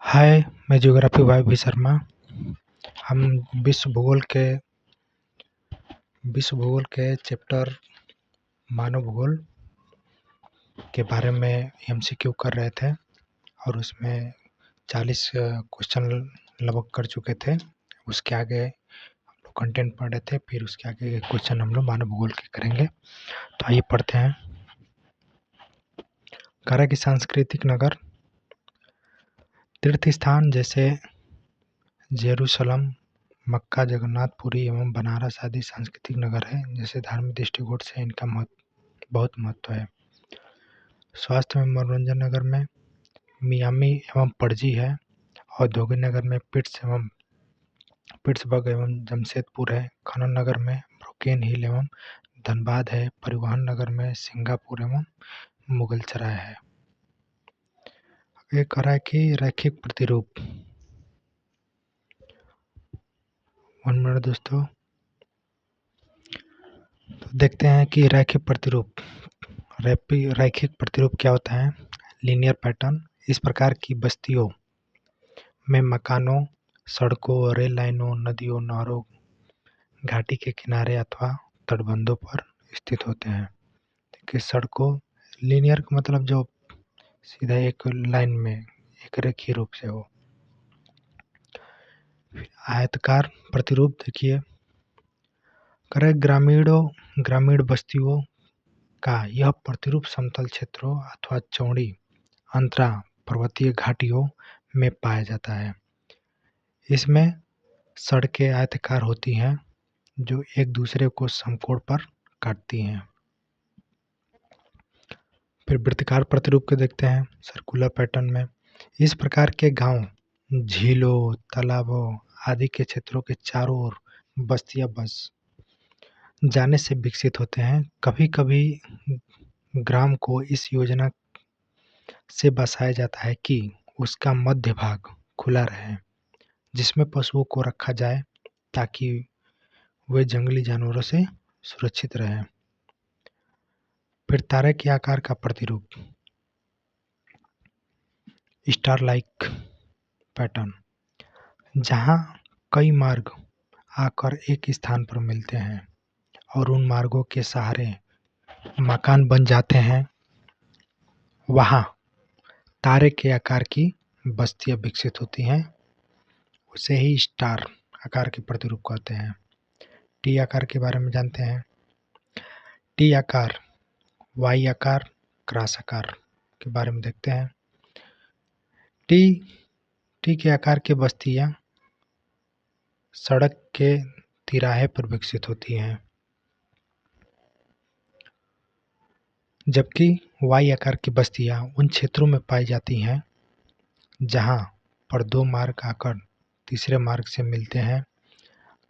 हाय, मैं geography Y Sharma. हम विश्व भूगोल के चैप्टर मानव भूगोल के बारे में एमसीक्यू कर रहे थे और उसमें 40 क्वेश्चन लगभग कर चुके थे। उसके आगे हम लोग कंटेंट पढ़ रहे थे, फिर उसके आगे क्वेश्चन हम लोग मानव भूगोल के करेंगे। तो आइए पढ़ते हैं। कह रहा है कि सांस्कृतिक नगर तीर्थ स्थान जैसे जेरूसलम, मक्का, जगन्नाथपुरी एवं बनारस आदि सांस्कृतिक नगर है, जैसे धार्मिक दृष्टिकोण से इनका बहुत महत्व है। स्वास्थ्य एवं मनोरंजन नगर में मियामी एवं पणजी है। औद्योगिक नगर में पिट्सबर्ग एवं जमशेदपुर है। खनन नगर में ब्रोकेन हिल एवं धनबाद है। परिवहन नगर में सिंगापुर एवं मुगलसराय है। ये कह रहा है कि रैखिक प्रतिरूप। 1 मिनट दोस्तों। तो देखते हैं कि रैखिक प्रतिरूप क्या होता है। Linear pattern. इस प्रकार की बस्तियों में मकानों, सड़कों, रेल लाइनों, नदियों, नहरों, घाटी के किनारे अथवा तटबंधों पर स्थित होते हैं। देखिए, सड़कों लीनियर का मतलब जो सीधा एक लाइन में एक रेखीय रूप से हो। आयताकार प्रतिरूप देखिए, करे ग्रामीण बस्तियों का यह प्रतिरूप समतल क्षेत्रों अथवा चौड़ी अंतरा पर्वतीय घाटियों में पाया जाता है। इसमें सड़कें आयताकार होती हैं जो एक दूसरे को समकोण पर काटती हैं। फिर वृत्ताकार प्रतिरूप को देखते हैं सर्कुलर पैटर्न में। इस प्रकार के गांव झीलों, तालाबों आदि के क्षेत्रों के चारों ओर बस्तियां बस जाने से विकसित होते हैं। कभी-कभी ग्राम को इस योजना से बसाया जाता है कि उसका मध्य भाग खुला रहे, जिसमें पशुओं को रखा जाए ताकि वे जंगली जानवरों से सुरक्षित रहें। फिर तारे के आकार का प्रतिरूप, स्टार लाइक पैटर्न, जहां कई मार्ग आकर एक स्थान पर मिलते हैं और उन मार्गों के सहारे मकान बन जाते हैं, वहां तारे के आकार की बस्तियां विकसित होती हैं। उसे ही स्टार आकार के प्रतिरूप कहते हैं। टी आकार के बारे में जानते हैं। टी आकार, वाई आकार, क्रॉस आकार के बारे में देखते हैं। टी के आकार की बस्तियां सड़क के तिराहे पर विकसित होती हैं, जबकि वाई आकार की बस्तियां उन क्षेत्रों में पाई जाती हैं जहां पर 2 मार्ग आकर तीसरे मार्ग से मिलते हैं।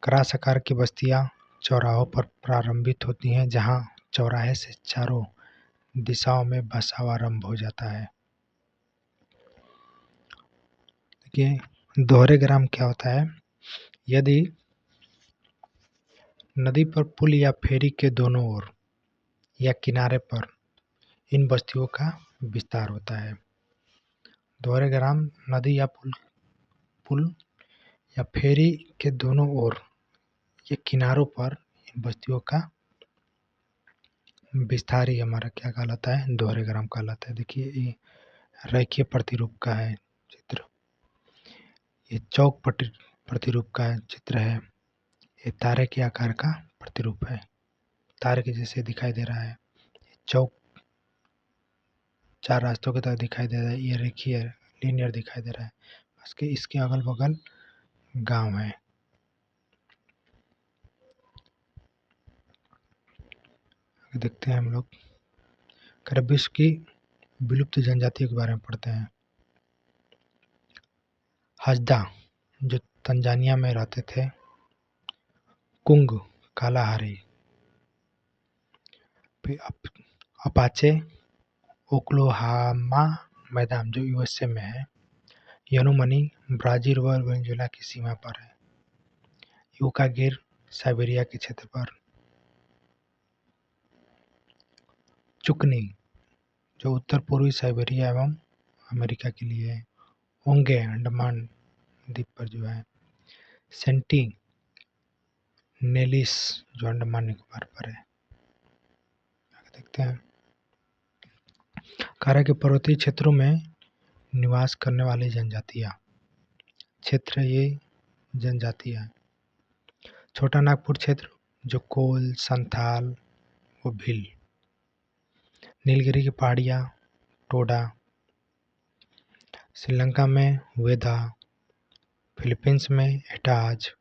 क्रॉस आकार की बस्तियां चौराहों पर प्रारंभित होती हैं, जहां चौराहे से चारों दिशाओं में बसाव आरंभ हो जाता है। देखिए, दोहरेग्राम क्या होता है। यदि नदी पर पुल या फेरी के दोनों ओर या किनारे पर इन बस्तियों का विस्तार होता है। दोहरेग्राम नदी या पुल या फेरी के दोनों ओर या किनारों पर इन बस्तियों का विस्तार ही हमारा क्या कहलाता है, दोहरेग्राम कहलाता है। देखिए, ये रेखीय प्रतिरूप का है चित्र, ये चौक प्रतिरूप का चित्र है, ये तारे के आकार का प्रतिरूप है, तारे के जैसे दिखाई दे रहा है। चौक 4 रास्तों की तरह दिखाई दे रहा है, ये रेखीय लीनियर दिखाई दे रहा है। इसके अगल बगल गांव है। देखते हैं हम लोग विश्व की विलुप्त जनजातियों के बारे में पढ़ते हैं। हजदा जो तंजानिया में रहते थे, कुंग कालाहारी, अपाचे ओक्लाहोमा मैदान जो यूएसए में है, यनुमनी ब्राजील व वेनेजुएला की सीमा पर है, यूका गिर साइबेरिया के क्षेत्र पर, चुकनी जो उत्तर पूर्वी साइबेरिया एवं अमेरिका के लिए है, ओंगे अंडमान द्वीप पर जो है, सेंटिनेलीज जो अंडमान निकोबार पर है। आगे देखते हैं। कह रहा है कि पर्वतीय क्षेत्रों में निवास करने वाली जनजातियाँ, क्षेत्र ये जनजातियाँ, छोटा नागपुर क्षेत्र जो कोल, संथाल व भील, नीलगिरी की पहाड़ियाँ, टोडा, श्रीलंका में वेदा, फिलीपींस में एटाज,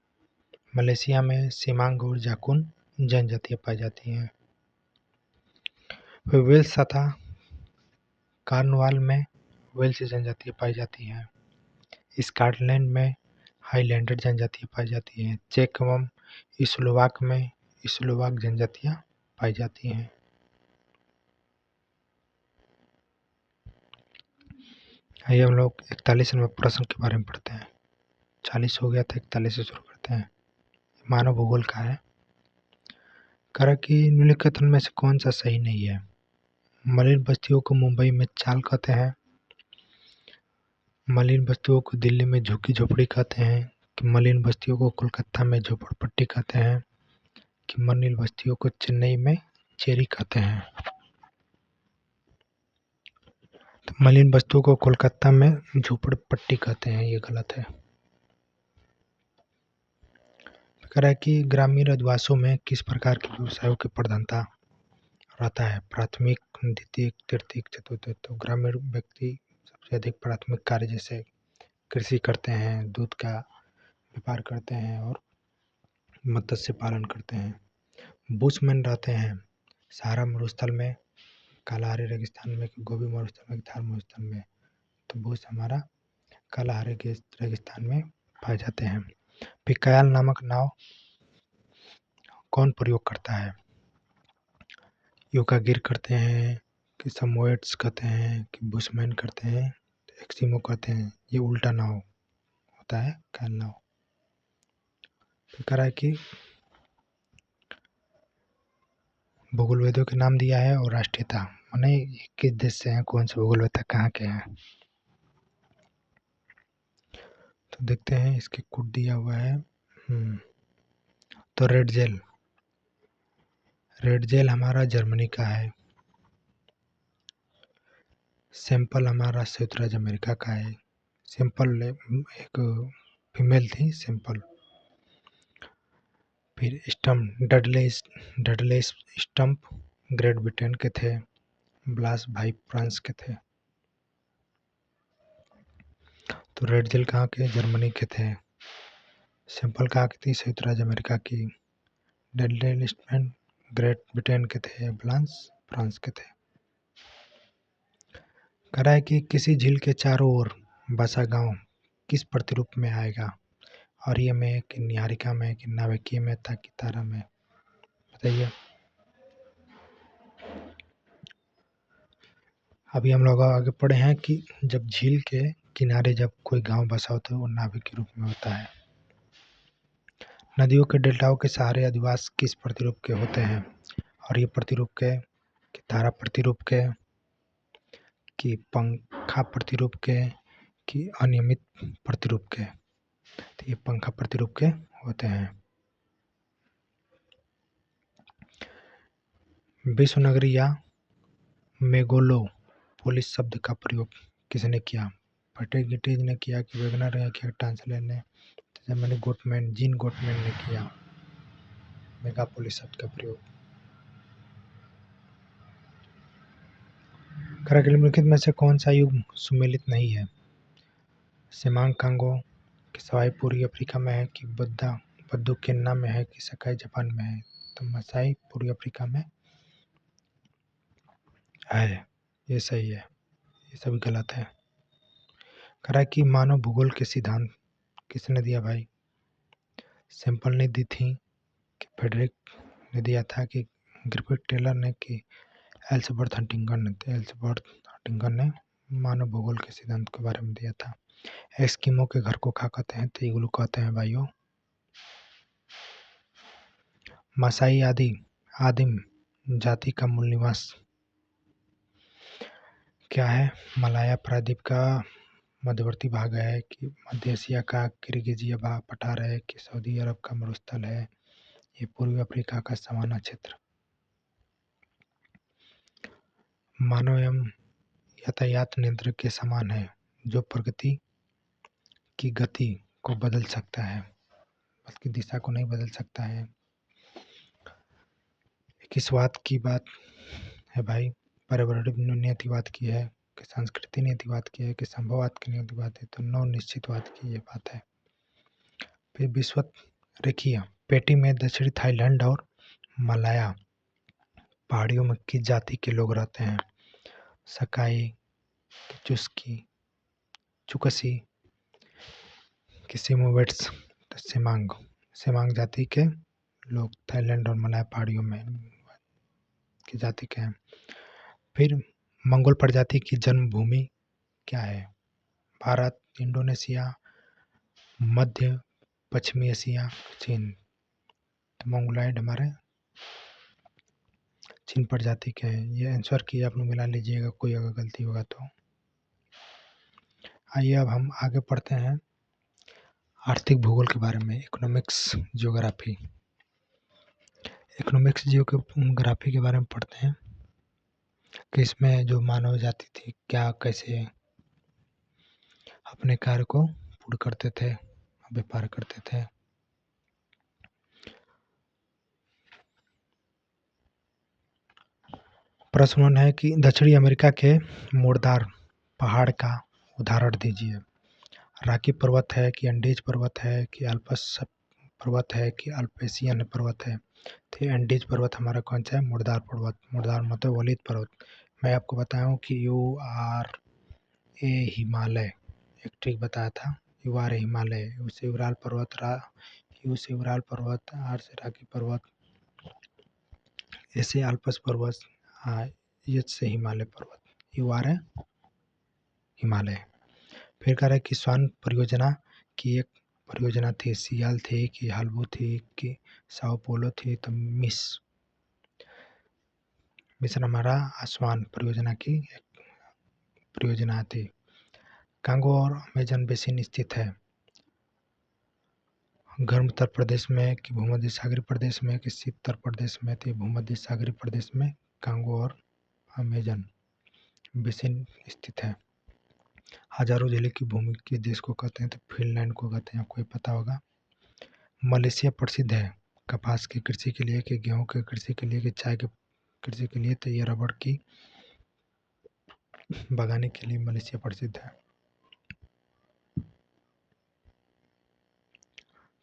मलेशिया में सिमांग और जाकुन जनजातियाँ पाई जाती हैं। फिर वेल्स तथा कॉर्नवाल में वेल्स जनजातियाँ पाई जाती हैं। स्कॉटलैंड में हाईलैंडर जनजातियाँ पाई जाती हैं। चेक एवं स्लोवाक में स्लोवाक जनजातियाँ पाई जाती हैं। आइए हम लोग 41वें प्रश्न के बारे में पढ़ते हैं। 40 हो गया था, 41 से शुरू करते हैं। मानव भूगोल का है। कह कि निम्नलिखित में से कौन सा सही नहीं है। मलिन बस्तियों को मुंबई में चाल कहते हैं, मलिन बस्तियों को दिल्ली में झुग्गी झोपड़ी कहते हैं, कि मलिन बस्तियों को कोलकाता में झोपड़पट्टी कहते हैं, कि मलिन बस्तियों को चेन्नई में चेरी कहते हैं। तो मलिन बस्तियों को कोलकाता में झोपड़पट्टी कहते हैं, ये गलत है। कह रहा है कि ग्रामीण अधिवासों में किस प्रकार के व्यवसायों की प्रधानता रहता है। प्राथमिक, द्वितीयक, तृतीयक, चतुर्थ। तो ग्रामीण व्यक्ति सबसे अधिक प्राथमिक कार्य जैसे कृषि करते हैं, दूध का व्यापार करते हैं और मत्स्य पालन करते हैं। बुशमैन रहते हैं सहारा मरुस्थल में, कालाहारी रेगिस्तान में, गोबी मरुस्थल में, थार मरुस्थल में। तो बुश हमारा कालाहारी रेगिस्तान में पाए जाते हैं। पिकायल नामक नाव कौन प्रयोग करता है। योकागिर करते हैं, कि समोएट्स कहते हैं, कि बुशमैन करते हैं, एक्सिमो कहते हैं। ये उल्टा नाव होता है, कायल नाव। फिर कह रहा है कि भूगोल वेदों के नाम दिया है और राष्ट्रीयता, माने किस देश से हैं, कौन से भूगोल वेद कहाँ के हैं। तो देखते हैं, इसके कोड दिया हुआ है। तो रेड जेल हमारा जर्मनी का है। सैंपल हमारा संयुक्त राज्य अमेरिका का है। सैंपल एक फीमेल थी, सैंपल। फिर stump, Dudley stump great Britain के थे। ब्लास भाई फ्रांस के थे। तो रेड जेल कहाँ के, जर्मनी के थे। सैंपल कहाँ की थी, संयुक्त राज्य अमेरिका की। डडले स्टम्प ग्रेट ब्रिटेन के थे, ब्लास फ्रांस के थे। कह रहा है कि किसी झील के चारों ओर बसा गांव किस प्रतिरूप में आएगा। आर्य में, कि निहारिका में, कि नाभिकीय में, कि तारा में। बताइए। अभी हम लोग आगे पढ़े हैं कि जब झील के किनारे जब कोई गांव बसा होता है वो नाभिक के रूप में होता है। नदियों के डेल्टाओं के सहारे अधिवास किस प्रतिरूप के होते हैं। और ये प्रतिरूप के, कि तारा प्रतिरूप के, कि पंखा प्रतिरूप के, कि अनियमित प्रतिरूप के। तो ये पंखा प्रतिरूप के होते हैं। विश्व नगरी या मेगालोपोलिस शब्द का प्रयोग किसने किया। पर्टेगिटीज ने किया, कि वेगनर ने किया, टांसलर ने, जीन गोटमैन ने किया मेगापोलिस शब्द का प्रयोग। निम्नलिखित में से कौन सा युग सुमेलित नहीं है। सिमांग कांगो, कि सवाई पूर्वी अफ्रीका में है, कि बद्दू केन्या में है, कि सकाई जापान में है। तो मसाई पूर्वी अफ्रीका में है, ये सही है, ये सभी गलत है। करा कि मानव भूगोल के सिद्धांत किसने दिया भाई। सैंपल ने दी थी, कि फेडरिक ने दिया था, कि ग्रिफिथ टेलर ने, कि एल्सबर्ट हंटिंगटन ने मानव भूगोल के सिद्धांत के बारे में दिया था। एस्किमो के घर को क्या कहते हैं। तो इग्लू कहते हैं भाइयों। मसाई आदिम जाति का मूल निवास क्या है। मलाया प्रायद्वीप का मध्यवर्ती भाग है कि मध्य एशिया का किर्गिजिया पठार है कि सऊदी अरब का मरुस्थल है, ये पूर्वी अफ्रीका का सवाना क्षेत्र। मानव एवं यातायात नियंत्रक के समान है, जो प्रगति की गति को बदल सकता है, बल्कि दिशा को नहीं बदल सकता है। किसवाद की बात है भाई, पर्यावरण नियतिवाद की है कि संस्कृति नियतिवाद की है कि संभववाद की नियतिवाद है, तो नव निश्चितवाद की ये बात है। फिर विश्वत रेखीय पेटी में दक्षिणी थाईलैंड और मलाया पहाड़ियों में किस जाति के लोग रहते हैं? सकाई, चुस्की, चुकसी, किसिमुवेट्स, सेमांग। सेमांग जाति के लोग थाईलैंड और मलाया पहाड़ियों में की जाति के हैं। फिर मंगोल प्रजाति की जन्मभूमि क्या है? भारत, इंडोनेशिया, मध्य पश्चिमी एशिया, चीन। तो मंगोलाइड हमारे चीन प्रजाति के हैं। ये आंसर की आप लोग मिला लीजिएगा, कोई अगर गलती होगा तो। आइए अब हम आगे पढ़ते हैं आर्थिक भूगोल के बारे में, इकोनॉमिक्स जियोग्राफी। इकोनॉमिक्स जियोग्राफी के बारे में पढ़ते हैं कि इसमें जो मानव जाति थी क्या कैसे अपने कार्य को पूर्ण करते थे, व्यापार करते थे। प्रश्न है कि दक्षिणी अमेरिका के मोड़दार पहाड़ का उदाहरण दीजिए। रॉकी पर्वत है कि एंडीज पर्वत है कि अल्पस पर्वत है कि अल्पेशियन पर्वत है? तो एंडीज पर्वत हमारा कौन सा है? मुर्दार पर्वत। मुर्दार मतलब वलिद पर्वत। मैं आपको बताऊं कि URA हिमालय, एक ट्रिक बताया था, URA हिमालय, यू से उराल पर्वत, यू से उराल पर्वत, आर से राकी पर्वत, ए से अल्पस पर्वत, एच से हिमालय पर्वत, URA हिमालय। फिर कह रहा है कि स्वान परियोजना की एक परियोजना थी, सियाल थी कि हालबू थी कि साओ पोलो थी? तो मिशन हमारा आसवान परियोजना की एक परियोजना थी। कांगो और अमेजन बेसिन स्थित है गर्म उत्तर प्रदेश में कि भूमध्य सागरीय प्रदेश में कि शीत उत्तर प्रदेश में? थी भूमध्य सागरीय प्रदेश में कांगो और अमेजन बेसिन स्थित है। हजारों जिले की भूमि किस देश को कहते हैं? तो फिनलैंड को कहते हैं, आपको पता होगा। मलेशिया प्रसिद्ध है कपास की कृषि के लिए कि गेहूं की कृषि के लिए कि चाय की कृषि के लिए? तो ये रबड़ की बागवानी के लिए मलेशिया प्रसिद्ध है।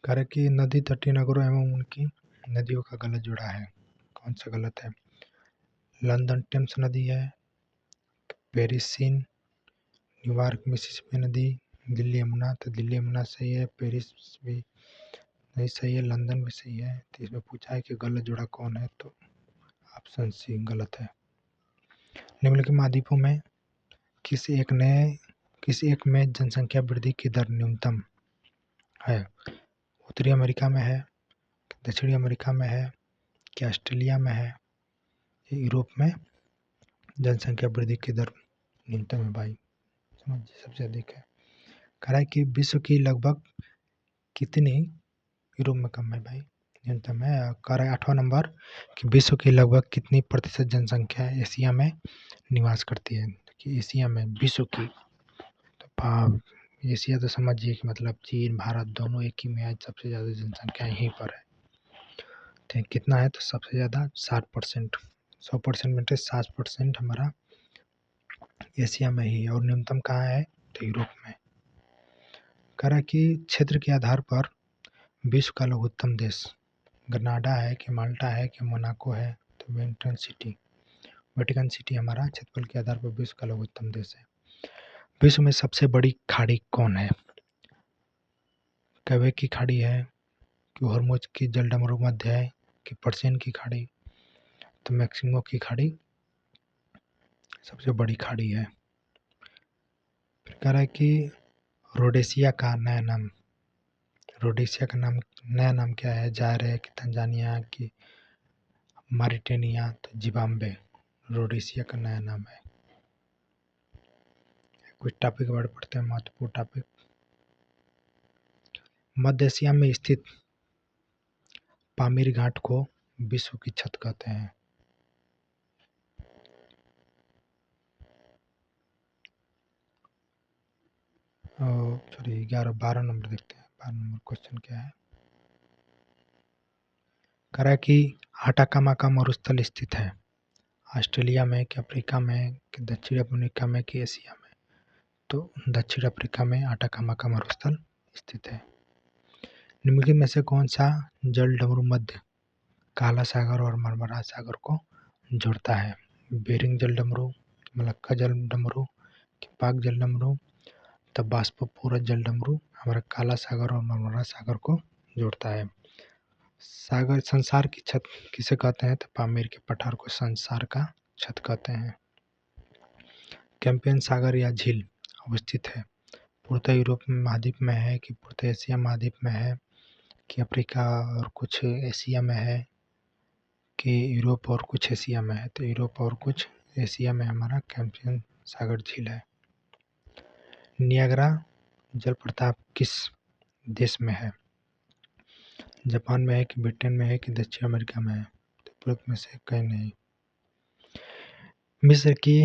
कार्य की नदी तटीय नगरों एवं उनकी नदियों का गलत जुड़ा है, कौन सा गलत है? लंदन टेम्स नदी है, पेरिस सीन, न्यूयॉर्क मिसिसिपी नदी, दिल्ली यमुना। तो दिल्ली यमुना सही है, पेरिस भी नहीं सही है, लंदन भी सही है। तो इसमें पूछा है कि गलत जुड़ा कौन है, तो ऑप्शन सी गलत है। निम्नलिखित महाद्वीपों में किस एक में जनसंख्या वृद्धि की दर न्यूनतम है? उत्तरी अमेरिका में है, दक्षिणी अमेरिका में है कि ऑस्ट्रेलिया में है? यूरोप में जनसंख्या वृद्धि की दर न्यूनतम है भाई, समझिए सबसे अधिक है। कह रहा है कि विश्व की लगभग कितनी, यूरोप में कम है भाई, न्यूनतम है। कह रहा है 8वां नंबर कि विश्व की लगभग कितनी प्रतिशत जनसंख्या एशिया में निवास करती है? कि एशिया में विश्व की, तो एशिया तो समझिए कि मतलब चीन भारत दोनों एक ही में आज सबसे ज़्यादा जनसंख्या यहीं पर है। तो कितना है? तो सबसे ज़्यादा 60%, 100% में से 60% हमारा एशिया में ही है। और न्यूनतम कहाँ है? तो यूरोप में। कह रहा कि क्षेत्र के आधार पर विश्व का लघुत्तम देश ग्रेनाडा है कि माल्टा है कि मोनाको है? तो वेटिकन सिटी हमारा क्षेत्रफल के आधार पर विश्व का लघुत्तम देश है। विश्व में सबसे बड़ी खाड़ी कौन है? कैवे की खाड़ी है कि हॉर्मुज की जलडमरू मध्य है कि पर्शियन की खाड़ी? तो मैक्सिको की खाड़ी सबसे बड़ी खाड़ी है। फिर कह रहा है कि रोडेशिया का नया नाम, रोडेशिया का नया नाम क्या है? जायर है कि तंजानिया कि मारिटेनिया? तो जिम्बाब्वे रोडेशिया का नया नाम है। कुछ टॉपिक वर्ड पढ़ते हैं, महत्वपूर्ण टॉपिक। मध्य एशिया में स्थित पामीर घाट को विश्व की छत कहते हैं। सॉरी 12 नंबर देखते हैं। 12 नंबर क्वेश्चन क्या है? करा कि आटाकामा का मरुस्थल स्थित है ऑस्ट्रेलिया में कि अफ्रीका में कि दक्षिण अमेरिका में कि एशिया में? तो दक्षिण अफ्रीका में आटाकामा का मरुस्थल स्थित है। निम्नलिखित में से कौन सा जल डमरू मध्य काला सागर और मरमरा सागर को जोड़ता है? बेरिंग जल डमरू, मलक्का जल डमरू, कि पाक जल डमरू, तब बाष्पपूरक जल डमरू हमारा काला सागर और मरमरा सागर को जोड़ता है। सागर संसार की छत किसे कहते हैं? तो पामीर के पठार को संसार का छत कहते हैं। कैंपियन सागर या झील अवस्थित है पूर्वतः यूरोप महाद्वीप में है कि पूर्वतः एशिया महाद्वीप में है कि अफ्रीका और कुछ एशिया में है कि यूरोप और कुछ एशिया में है? तो यूरोप और कुछ एशिया में हमारा कैंपियन सागर झील है। नियाग्रा जलप्रपात किस देश में है? जापान में है कि ब्रिटेन में है कि दक्षिण अमेरिका में है? तो पूर्व में से कहीं नहीं। मिस्र की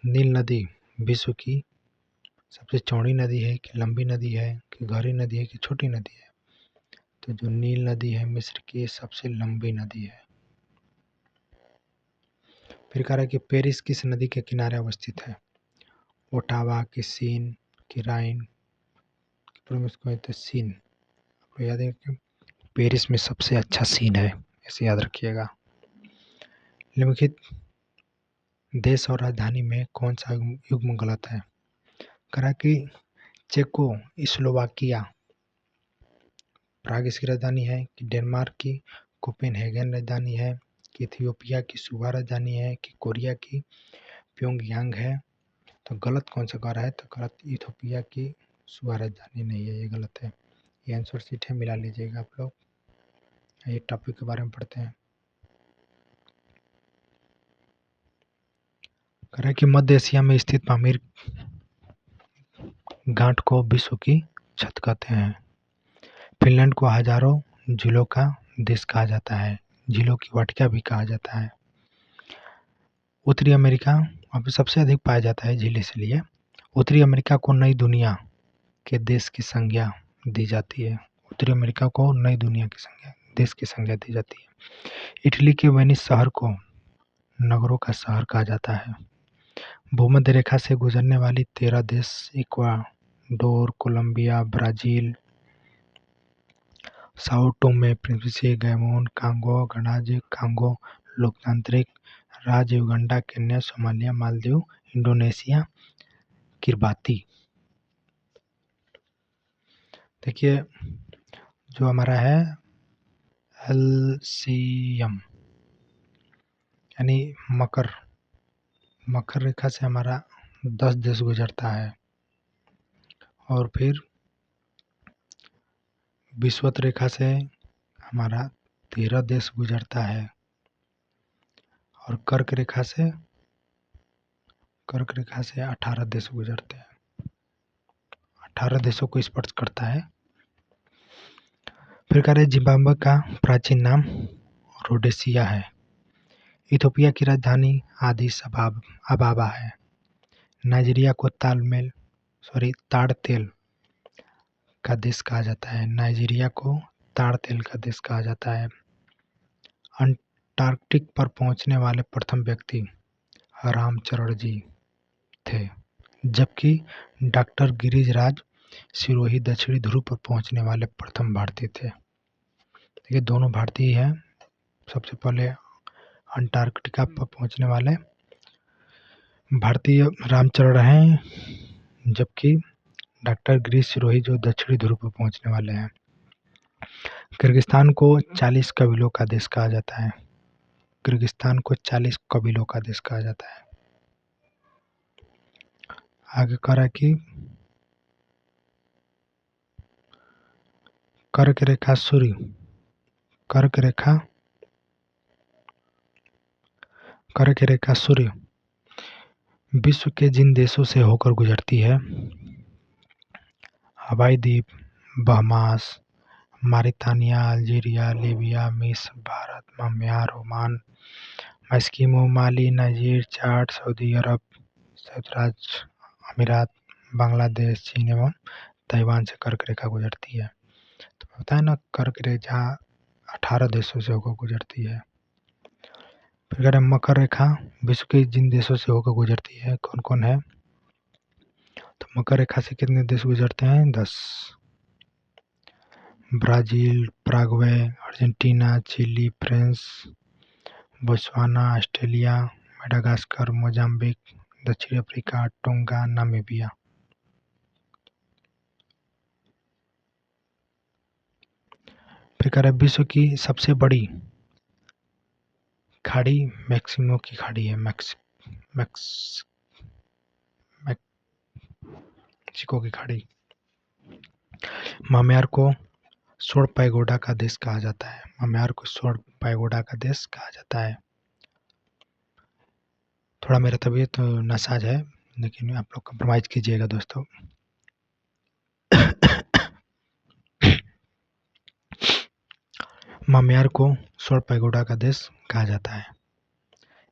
नील नदी विश्व की सबसे चौड़ी नदी है कि लंबी नदी है कि गहरी नदी है कि छोटी नदी है? तो जो नील नदी है मिस्र की सबसे लंबी नदी है। फिर कह रहा है कि पेरिस किस नदी के किनारे अवस्थित है? ओटावा की सीन की राइन? तो सीन। आपको याद है कि पेरिस में सबसे अच्छा सीन है, ऐसे याद रखिएगा। निम्नलिखित देश और राजधानी में कौन सा युग्म गलत है? करा कि चेको स्लोवाकिया प्राग इसकी राजधानी है कि डेनमार्क की कोपेनहेगन राजधानी है कि इथियोपिया की सुवा राजधानी है कि कोरिया की प्योंगयांग है? तो गलत कौन सा कह रहा है? तो गलत इथियोपिया की सुवा राजधानी नहीं है, ये गलत है। ये आंसर शीट है, मिला लीजिएगा आप लोग। ये टॉपिक के बारे में पढ़ते हैं। कह रहा है कि मध्य एशिया में स्थित पामीर घाट को विश्व की छत कहते हैं। फिनलैंड को हजारों झीलों का देश कहा जाता है, झीलों की वाटिका भी कहा जाता है। उत्तरी अमेरिका अब सबसे अधिक पाया जाता है झील, इसलिए उत्तरी अमेरिका को नई दुनिया के देश की संज्ञा दी जाती है। उत्तरी अमेरिका को नई दुनिया की संज्ञा देश की संज्ञा दी जाती है। इटली के वेनिस शहर को नगरों का शहर कहा जाता है। भूमध्य रेखा से गुजरने वाली 13 देश Ecuador, Colombia, Brazil, Sao Tome Principe, Gabon, Congo गणराज्य, कांगो लोकतांत्रिक राज्य, Uganda, Kenya, Somalia, Maldives, Indonesia, Kiribati. देखिए जो हमारा है एलसीएम यानी मकर रेखा से हमारा 10 देश गुजरता है और फिर विषुवत रेखा से हमारा 13 देश गुजरता है और कर्क रेखा से 18 देश गुजरते हैं। 18 देशों को स्पर्श करता है। फिर कह रहे जिम्बाब्वे का प्राचीन नाम रोडेशिया है। इथियोपिया की राजधानी आदिस अबाबा है। नाइजीरिया को ताड़ तेल का देश कहा जाता है। नाइजीरिया को ताड़ तेल का देश कहा जाता है। अंटार्कटिक पर पहुंचने वाले प्रथम व्यक्ति रामचरण जी थे, जबकि डॉक्टर गिरिराज सिरोही दक्षिणी ध्रुव पर पहुंचने वाले प्रथम भारतीय थे। देखिए दोनों भारतीय हैं। सबसे पहले अंटार्कटिका पर पहुंचने वाले भारतीय रामचरण हैं, जबकि डॉक्टर गिरीश सिरोही जो दक्षिणी ध्रुव पर पहुंचने वाले हैं। किर्गिस्तान को 40 कबीलों का देश कहा जाता है। किर्गिस्तान को 40 कबीलों का देश कहा जाता है। आगे कह रहा है कि कर्क रेखा सूर्य विश्व के जिन देशों से होकर गुजरती है: हवाई द्वीप, बहमास, मारितानिया, अल्जीरिया, लीबिया, मिस्र, भारत, म्यांमार, ओमान, एस्किमो, माली, नाइजर, चाड, सऊदी अरब, संयुक्त राज्य अमीरात, बांग्लादेश, चीन एवं ताइवान से कर्क रेखा गुजरती है। तो पता है ना, कर्क रेखा 18 देशों से होकर गुजरती है। फिर कह रहे मकर रेखा विश्व के जिन देशों से होकर गुजरती है, कौन कौन है? तो मकर रेखा से कितने देश गुजरते हैं? 10। Brazil, Paraguay, Argentina, Chile, France, Botswana, Australia, Madagascar, Mozambique, दक्षिण अफ्रीका, टोंगा, नामीबिया। फिर कह रहे विश्व की सबसे बड़ी खाड़ी मैक्सिको की खाड़ी है। मैक्सिको की खाड़ी। म्यांमार को स्वर्ण पैगोडा का देश कहा जाता है। म्यांमार को स्वर्ण पैगोडा का देश कहा जाता है। थोड़ा मेरा तबीयत नासाज है, लेकिन आप लोग कंप्रोमाइज़ कीजिएगा दोस्तों। म्यांमार को स्वर्ण पैगोडा का देश कहा जाता है।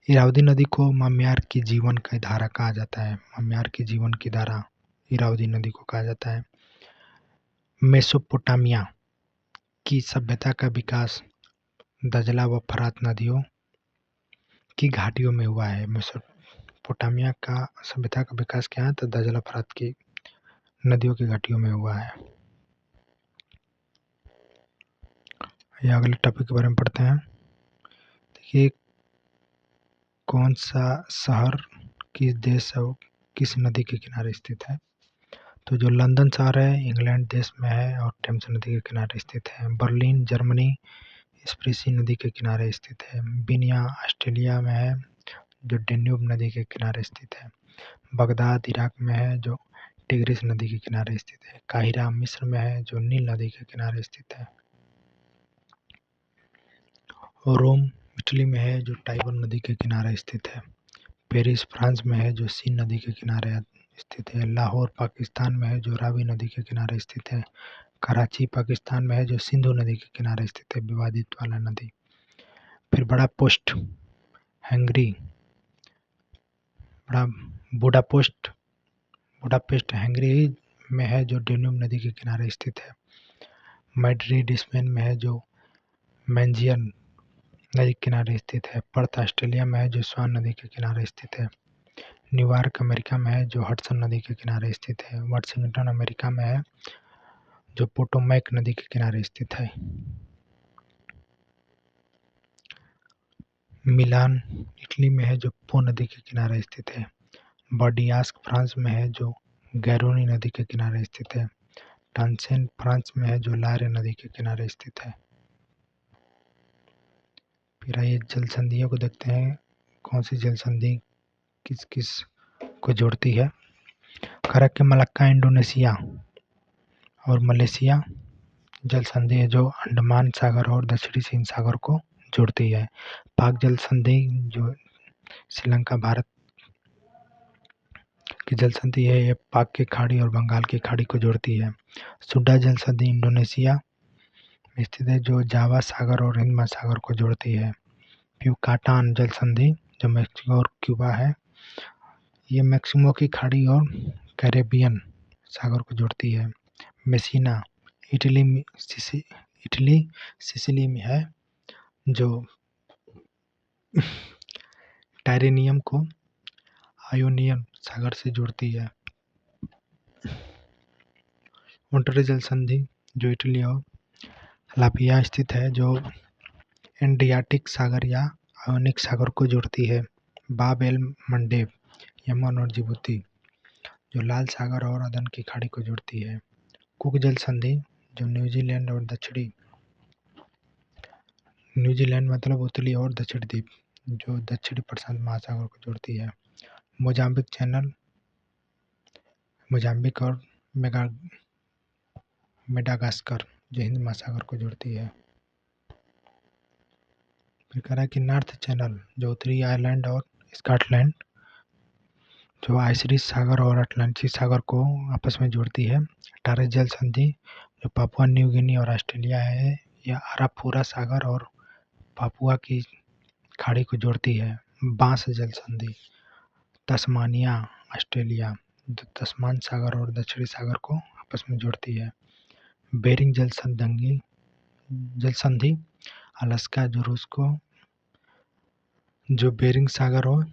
इरावदी नदी को म्यांमार की जीवन की धारा कहा जाता है। म्यांमार की जीवन की धारा इरावदी नदी को कहा जाता है। मेसोपोटामिया की सभ्यता का विकास दजला व फरात नदियों की घाटियों में हुआ है। मेसोपोटामिया का सभ्यता का विकास क्या है? तो दजला फरात की नदियों की घाटियों में हुआ है। ये अगले टॉपिक के बारे में पढ़ते हैं। देखिए, कौन सा शहर किस देश और किस नदी के किनारे स्थित है? तो जो लंदन शहर है इंग्लैंड देश में है और टेम्स नदी के किनारे स्थित है। बर्लिन जर्मनी स्प्रीसी नदी के किनारे स्थित है। बिनिया ऑस्ट्रेलिया में है जो डेन्यूब नदी के किनारे स्थित है। बगदाद इराक में है जो टिग्रिस नदी के किनारे स्थित है। काहिरा मिस्र में है जो नील नदी के किनारे स्थित है। रोम इटली में है जो टाइबर नदी के किनारे स्थित है। पेरिस फ्रांस में है जो सीन नदी के किनारे स्थित है। लाहौर पाकिस्तान में है जो रावी नदी के किनारे स्थित है। कराची पाकिस्तान में है जो सिंधु नदी के किनारे स्थित है, विवादित वाला नदी। फिर बड़ा पोस्ट हंगरी, बड़ा बुडापेस्ट हंगरी में है जो डेन्यूब नदी के किनारे स्थित है। मैड्रिड स्पेन में है जो मैंजियन नदी के किनारे स्थित है। पर्थ ऑस्ट्रेलिया में है जो स्वान नदी के किनारे स्थित है। न्यूयॉर्क अमेरिका में है जो हडसन नदी के किनारे स्थित है। वाशिंगटन अमेरिका में है जो पोटोमैक नदी के किनारे स्थित है। मिलान इटली में है जो पो नदी के किनारे स्थित है। बर्डियास्क फ्रांस में है जो गैरोनी नदी के किनारे स्थित है। टांसेन फ्रांस में है जो लारे नदी के किनारे स्थित है। फिर आइए जल संधियों को देखते हैं, कौन सी जल संधि किस किस को जोड़ती है। करक के मलक्का इंडोनेशिया और मलेशिया जल संधि है जो अंडमान सागर और दक्षिणी हिंद सागर को जोड़ती है। पाक जल संधि जो श्रीलंका भारत की जल संधि है, ये पाक की खाड़ी और बंगाल की खाड़ी को जोड़ती है। सुड्डा जल संधि इंडोनेशिया में स्थित है जो जावा सागर और हिंद महासागर को जोड़ती है। युकाटान जल संधि जो मैक्सिको और क्यूबा है, ये मैक्सिको की खाड़ी और कैरेबियन सागर को जोड़ती है। मेसिना इटली सिसिली में है जो टायरेनियम को आयोनियन सागर से जोड़ती है। मोंटेरे जल संधि जो इटली और लापिया स्थित है जो एड्रियाटिक सागर या आयोनिक सागर को जोड़ती है। बाब एल मंडेब यमन और जिबूती जो लाल सागर और अदन की खाड़ी को जोड़ती है। कुक जल संधि जो न्यूजीलैंड मतलब उत्तरी और दक्षिण द्वीप जो दक्षिणी प्रशांत महासागर को जोड़ती है। मोजाम्बिक चैनल मोजाम्बिक और मेडागास्कर जो हिंद महासागर को जोड़ती है। फिर कह रहा है कि नॉर्थ चैनल जो उत्तरी आयरलैंड और स्कॉटलैंड जो आइसरिश सागर और अटलांटिक सागर को आपस में जोड़ती है। टॉरेस जल संधि जो पापुआ न्यू गिनी और ऑस्ट्रेलिया है, यह अरापुरा सागर और पापुआ की खाड़ी को जोड़ती है। बांस जल संधि तस्मानिया ऑस्ट्रेलिया जो तस्मान सागर और दक्षिणी सागर को आपस में जोड़ती है। बेरिंग जल संधि अलास्का जो रूस को जो बेरिंग सागर और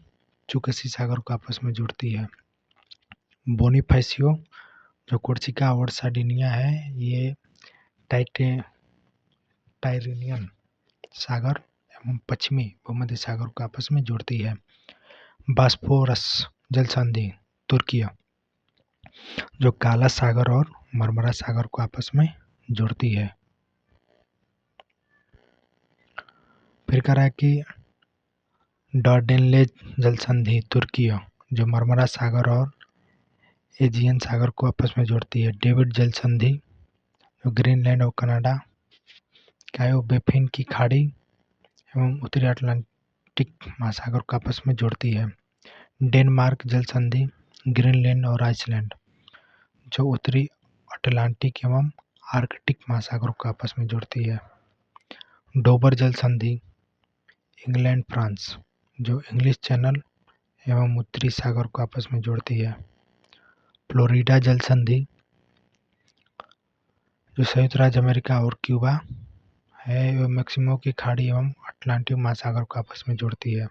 चुकोशी सागर को आपस में जोड़ती है। बोनिफेसियो जो कोर्सिका और सार्डिनिया है, ये टाइरेनियन सागर एवं पश्चिमी भूमध्य सागर को आपस में जोड़ती है। बास्फोरस जल संधि तुर्की जो काला सागर और मरमरा सागर को आपस में जोड़ती है। फिर कह रहा है कि डॉर्डेनलेज जल संधि तुर्की जो मरमरा सागर और एजियन सागर को आपस में जोड़ती है। डेविड जल संधि जो ग्रीनलैंड और कनाडा कायो बेफिन की खाड़ी एवं उत्तरी अटलांटिक महासागर को आपस में जोड़ती है। डेनमार्क जल संधि ग्रीनलैंड और आइसलैंड जो उत्तरी अटलांटिक एवं आर्कटिक महासागर को आपस में जोड़ती है। डोबर जल संधि इंग्लैंड फ्रांस जो इंग्लिश चैनल एवं उत्तरी सागर को आपस में जोड़ती है। फ्लोरिडा जल संधि जो संयुक्त राज्य अमेरिका और क्यूबा है, वह मैक्सिमो की खाड़ी एवं अटलांटिक महासागर को आपस में जोड़ती है।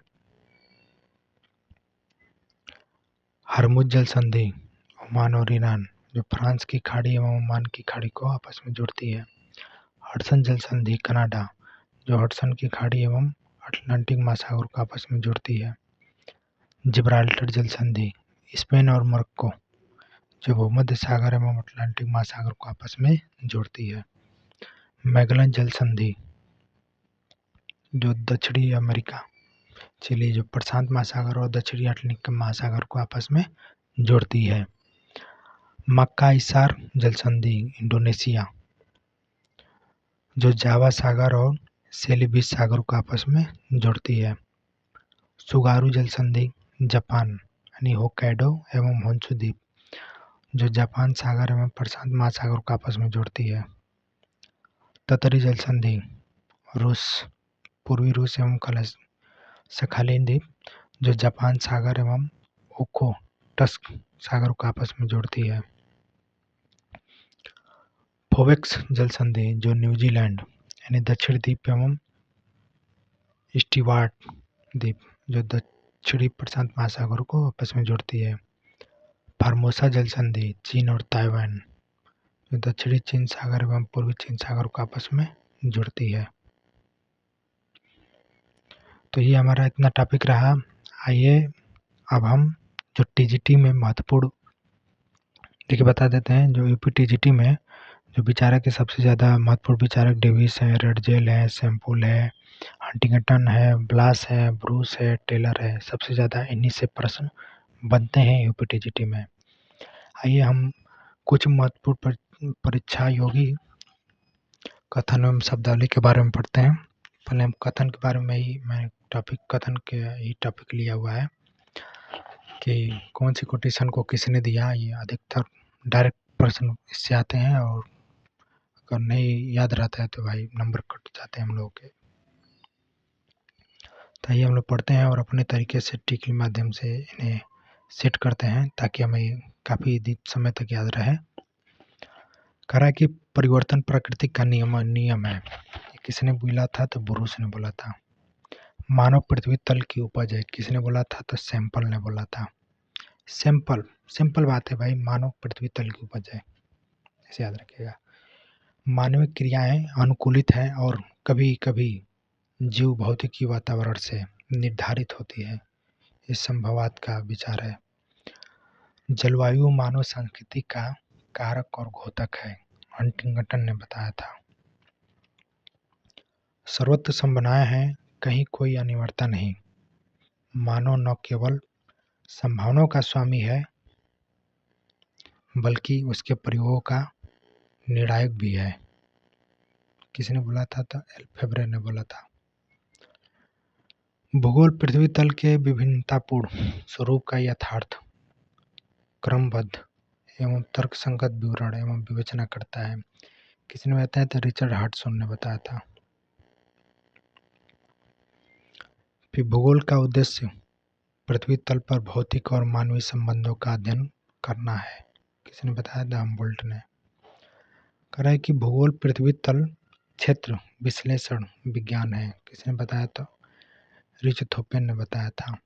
हरमुज जल संधि ओमान और ईरान जो फ्रांस की खाड़ी एवं ओमान की खाड़ी को आपस में जोड़ती है। हडसन जल संधि कनाडा जो हडसन की खाड़ी एवं अटलांटिक महासागर को आपस में जोड़ती है। जिब्राल्टर जल संधि स्पेन और मोरक्को जो भूमध्य सागर एवं अटलांटिक महासागर को आपस में जोड़ती है। मैगलन जल संधि जो दक्षिणी अमेरिका चिली जो प्रशांत महासागर और दक्षिणी अटलांटिक महासागर को आपस में जोड़ती है। मक्का-इसार जल संधि इंडोनेशिया जो जावा सागर और सेलिबिस सागर को आपस में जोड़ती है। सुगारू जल संधि जापान यानी होक्काइडो एवं होन्शु द्वीप जो जापान सागर एवं प्रशांत महासागर को आपस में जोड़ती है। ततरी जल संधि रूस पूर्वी रूस एवं सखालिन द्वीप जो जापान सागर एवं ओखोटस्क सागर को आपस में जोड़ती है। फोवेक्स जल संधि जो न्यूजीलैंड यानी दक्षिण द्वीप एवं स्टीवार्ट द्वीप जो दक्षिणी प्रशांत महासागर को आपस में जोड़ती है। फार्मोसा जल संधि चीन और ताइवान जो दक्षिणी चीन सागर एवं पूर्वी चीन सागर को आपस में जोड़ती है। तो ये हमारा इतना टॉपिक रहा। आइए अब हम जो टीजीटी में महत्वपूर्ण देखिए बता देते हैं। जो यूपी टीजीटी में जो विचारक है सबसे ज़्यादा महत्वपूर्ण विचारक डेविस है, रेडजेल है, सैम्पुल है, हंटिंगटन है, ब्लास है, ब्रूस है, टेलर है। सबसे ज़्यादा इन्हीं से प्रश्न बनते हैं यूपी टीजीटी में। आइए हम कुछ महत्वपूर्ण परीक्षा योगी कथन एवं शब्दावली के बारे में पढ़ते हैं। पहले हम कथन के बारे में ही मैं कथन के ही टॉपिक लिया हुआ है कि कौन सी कोटेशन को किसने दिया। ये अधिकतर डायरेक्ट प्रश्न इससे आते हैं और अगर नहीं याद रहता है तो भाई नंबर कट जाते हैं हम लोगों के। तो ये हम लोग पढ़ते हैं और अपने तरीके से टिक के माध्यम से इन्हें सेट करते हैं ताकि हमें काफ़ी समय तक याद रहे। कह रहा है कि परिवर्तन प्रकृति का नियम है। किसने बोला था? तो ब्रूस ने बोला था। मानव पृथ्वी तल की उपज है। किसने बोला था? तो सैंपल ने बोला था। सिंपल बात है भाई, मानव पृथ्वी तल की उपज है, इसे याद रखिएगा। मानवीय क्रियाएं अनुकूलित हैं और कभी कभी जीव भौतिकी वातावरण से निर्धारित होती है। इस संभववाद का विचार है। जलवायु मानव संस्कृति का कारक और घोतक है, हंटिंगटन ने बताया था। सर्वत्र संभावनाएं हैं, कहीं कोई अनिवार्यता नहीं। मानव न केवल संभावनाओं का स्वामी है बल्कि उसके प्रयोगों का निर्णायक भी है। किसने बोला था? तो एल्फेब्रे ने बोला था। भूगोल पृथ्वी तल के विभिन्नतापूर्ण स्वरूप का यथार्थ क्रमबद्ध एवं तर्कसंगत विवरण एवं विवेचना करता है। किसने बताया था? रिचर्ड हॉटसन ने बताया था। फिर भूगोल का उद्देश्य पृथ्वी तल पर भौतिक और मानवीय संबंधों का अध्ययन करना है। किसने बताया था? हम्बोल्ट ने। कह रहा है कि भूगोल पृथ्वी तल क्षेत्र विश्लेषण विज्ञान है। किसने बताया था? रिचथोफेन ने बताया था।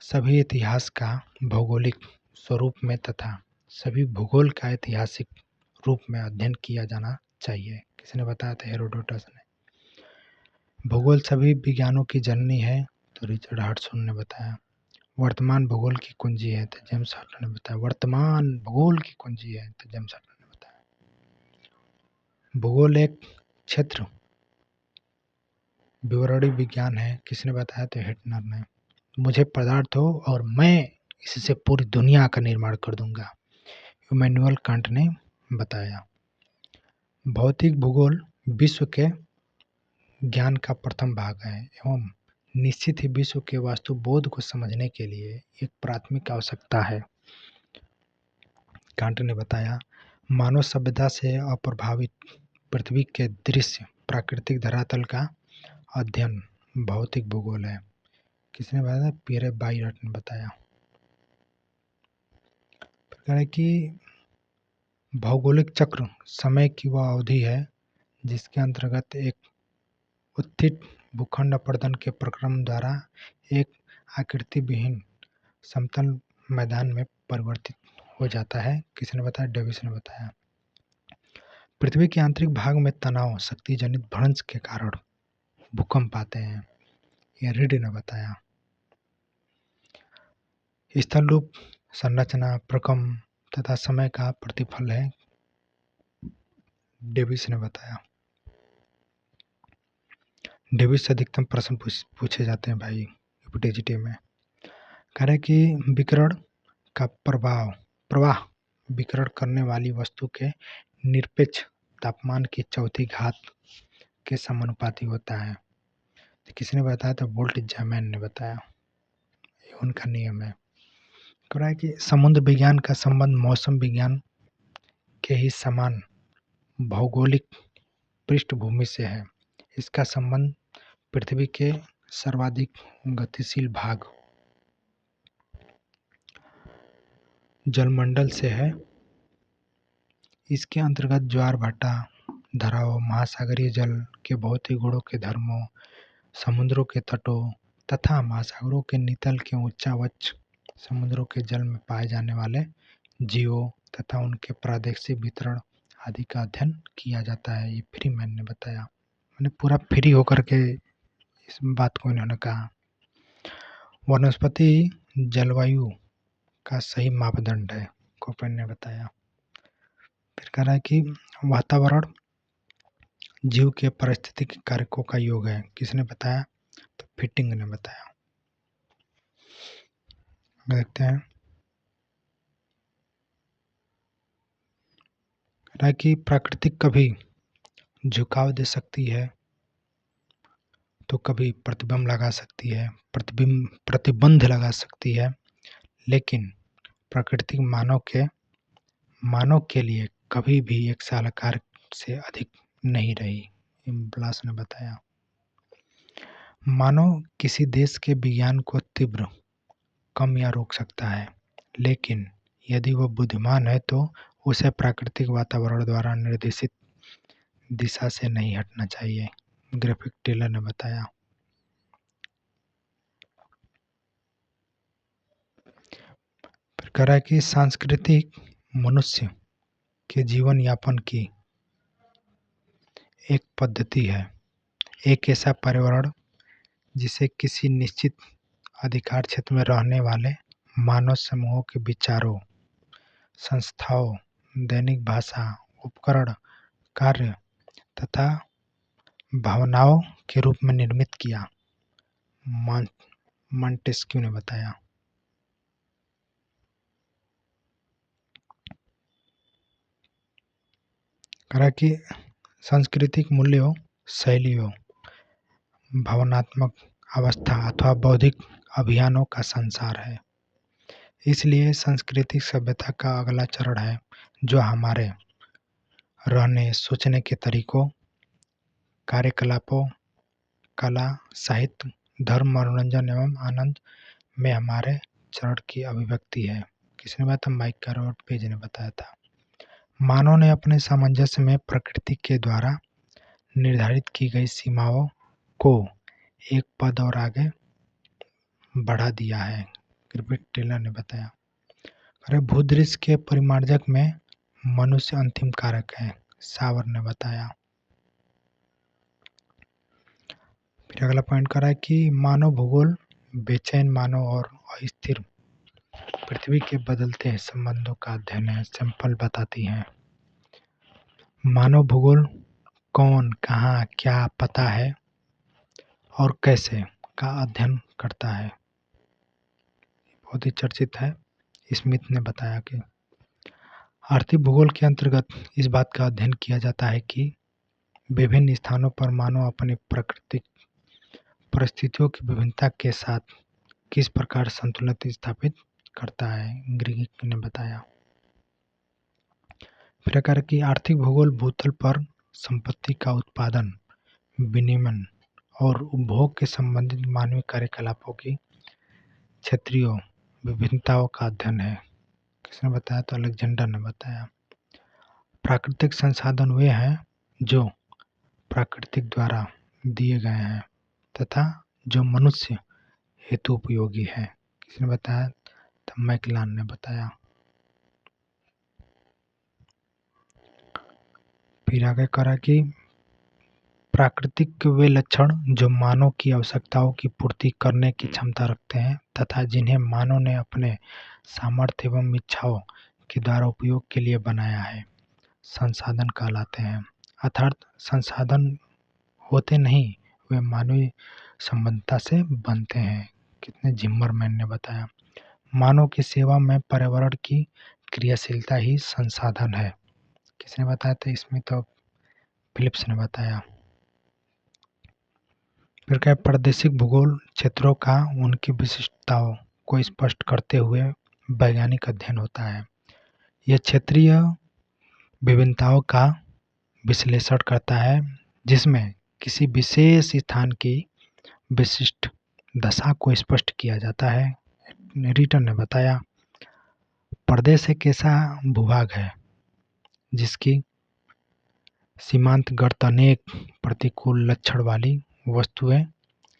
सभी इतिहास का भौगोलिक स्वरूप में तथा सभी भूगोल का ऐतिहासिक रूप में अध्ययन किया जाना चाहिए। किसने बताया था? हेरोडोटस ने। भूगोल सभी विज्ञानों की जननी है, तो रिचर्ड हॉटसन ने बताया। वर्तमान भूगोल की कुंजी है, तो जेम्स हटलर ने बताया। वर्तमान भूगोल की कुंजी है, तो जेम्स हटलर ने बताया। भूगोल एक क्षेत्र विवरणीय विज्ञान है। किसने बताया? तो हिटलर ने। मुझे पदार्थ हो और मैं इससे पूरी दुनिया का निर्माण कर दूंगा, इमैनुअल कांट ने बताया। भौतिक भूगोल विश्व के ज्ञान का प्रथम भाग है एवं निश्चित ही विश्व के वास्तुबोध को समझने के लिए एक प्राथमिक आवश्यकता है। कांट ने बताया, मानव सभ्यता से अप्रभावित पृथ्वी के दृश्य प्राकृतिक धरातल का अध्ययन भौतिक भूगोल है। किसने बताया? पियरे बायरट ने बताया। कि भौगोलिक चक्र समय की वह अवधि है जिसके अंतर्गत एक उत्थित भूखंड अपर्दन के प्रक्रम द्वारा एक आकृति विहीन समतल मैदान में परिवर्तित हो जाता है। किसने बताया? डेविस ने बताया। पृथ्वी के आंतरिक भाग में तनाव शक्ति जनित भ्रंश के कारण भूकंप आते हैं, यह रीड ने बताया। स्थल रूप संरचना प्रकम्प तथा समय का प्रतिफल है, डेविस ने बताया। डेविस से अधिकतम प्रश्न पूछे जाते हैं भाई यूपीटीजीटी में। कह रहे कि विकिरण का प्रवाह विकिरण करने वाली वस्तु के निरपेक्ष तापमान की चौथी घात के समानुपाती होता है। तो किसने बताया? तो बोल्ट-ज़मैन ने बताया। ये उनका नियम है। कह रहा है कि समुद्र विज्ञान का संबंध मौसम विज्ञान के ही समान भौगोलिक पृष्ठभूमि से है। इसका संबंध पृथ्वी के सर्वाधिक गतिशील भाग जलमंडल से है। इसके अंतर्गत ज्वार भाटा, धराव, महासागरीय जल के भौतिक गुणों के धर्मों, समुद्रों के तटों तथा महासागरों के नितल के उच्चावच समुद्रों के जल में पाए जाने वाले जीवों तथा उनके प्रादेशिक वितरण आदि का अध्ययन किया जाता है। ये फ्रीमैन ने बताया। मैंने पूरा फ्री होकर के इस बात को इन्होंने कहा। वनस्पति जलवायु का सही मापदंड है, कोपेन ने बताया। फिर कह रहा है कि वातावरण जीव के पारिस्थितिक कारकों का योग है। किसने बताया? तो फिटिंग ने बताया। देखते हैं। कह रहा है कि प्राकृतिक कभी झुकाव दे सकती है तो कभी प्रतिबंध लगा सकती है, प्रतिबंध लगा सकती है, लेकिन प्राकृतिक मानव के लिए कभी भी एक सलाहकार से अधिक नहीं रही, ब्लास ने बताया। मानव किसी देश के विज्ञान को तीव्र कम या रोक सकता है, लेकिन यदि वह बुद्धिमान है तो उसे प्राकृतिक वातावरण द्वारा निर्देशित दिशा से नहीं हटना चाहिए, ग्राफिक टेलर ने बताया। फिर कह रहा है कि सांस्कृतिक मनुष्य के जीवन यापन की एक पद्धति है, एक ऐसा पर्यावरण जिसे किसी निश्चित अधिकार क्षेत्र में रहने वाले मानव समूहों के विचारों, संस्थाओं, दैनिक भाषा, उपकरण, कार्य तथा भावनाओं के रूप में निर्मित किया, मॉन्टेस्क्यू ने बताया। कहा कि सांस्कृतिक मूल्यों, शैलियों, भावनात्मक अवस्था अथवा बौद्धिक अभियानों का संसार है। इसलिए सांस्कृतिक सभ्यता का अगला चरण है जो हमारे रहने, सोचने के तरीकों, कार्यकलापों, कला, साहित्य, धर्म, मनोरंजन एवं आनंद में हमारे चरण की अभिव्यक्ति है। किसने बताया? माइक कैरोट पेज ने बताया था। मानव ने अपने सामंजस्य में प्रकृति के द्वारा निर्धारित की गई सीमाओं को एक पद और आगे बढ़ा दिया है। ग्रिफिथ टेलर ने बताया। अरे भूदृश्य के परिमार्जक में मनुष्य अंतिम कारक है, सावर ने बताया। फिर अगला पॉइंट कर रहा है कि मानव भूगोल बेचैन मानव और अस्थिर पृथ्वी के बदलते संबंधों का अध्ययन है। सैंपल बताती हैं। मानव भूगोल कौन, कहाँ, क्या, पता है और कैसे का अध्ययन करता है। बहुत ही चर्चित है। स्मिथ ने बताया कि आर्थिक भूगोल के अंतर्गत इस बात का अध्ययन किया जाता है कि विभिन्न स्थानों पर मानव अपनी प्राकृतिक परिस्थितियों की विभिन्नता के साथ किस प्रकार संतुलन स्थापित करता है। ग्रीक ने बताया। प्रकार की आर्थिक भूगोल भूतल पर संपत्ति का उत्पादन, विनिमय और उपभोग के संबंधित मानवीय कार्यकलापों की क्षेत्रीय विभिन्नताओं का अध्ययन है। किसने बताया? तो अलेक्जेंडर ने बताया। प्राकृतिक संसाधन वे हैं जो प्राकृतिक द्वारा दिए गए हैं तथा जो मनुष्य हेतु उपयोगी है। किसने बताया? तो मैकलान ने बताया। फिर आगे करा कि प्राकृतिक वे लक्षण जो मानव की आवश्यकताओं की पूर्ति करने की क्षमता रखते हैं तथा जिन्हें मानव ने अपने सामर्थ्य एवं इच्छाओं के द्वारा उपयोग के लिए बनाया है, संसाधन कहलाते हैं। अर्थात संसाधन होते नहीं, वे मानवीय संबंधता से बनते हैं। कितने जिम्मरमैन ने बताया। मानव की सेवा में पर्यावरण की क्रियाशीलता ही संसाधन है। किसने बताया? था स्मिथ और फिलिप्स ने बताया। फिर क्या? प्रादेशिक भूगोल क्षेत्रों का उनकी विशिष्टताओं को स्पष्ट करते हुए वैज्ञानिक अध्ययन होता है। यह क्षेत्रीय विभिन्नताओं का विश्लेषण करता है जिसमें किसी विशेष स्थान की विशिष्ट दशा को स्पष्ट किया जाता है। रिटर ने बताया। प्रदेश एक ऐसा भूभाग है जिसकी सीमांतगत अनेक प्रतिकूल लक्षण वाली वस्तुएं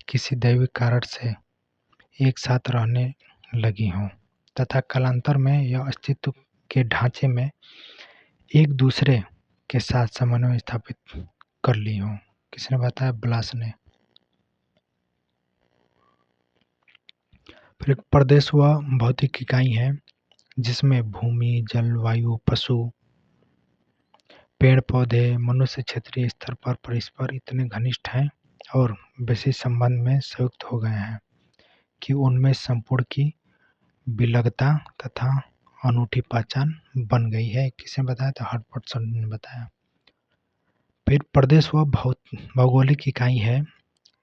किसी दैविक कारण से एक साथ रहने लगी हों तथा कालांतर में यह अस्तित्व के ढांचे में एक दूसरे के साथ समन्वय स्थापित कर ली हों। किसने बताया? ब्लास ने। फिर एक प्रदेश वह भौतिक इकाई है जिसमें भूमि, जल, वायु, पशु, पेड़ पौधे, मनुष्य क्षेत्रीय स्तर पर परस्पर इतने घनिष्ठ हैं और विशेष संबंध में संयुक्त हो गए हैं कि उनमें संपूर्ण की विलगता तथा अनूठी पहचान बन गई है। किसने बताया? तो हर्टफर्ड ने बताया। फिर प्रदेश वह भौगोलिक इकाई है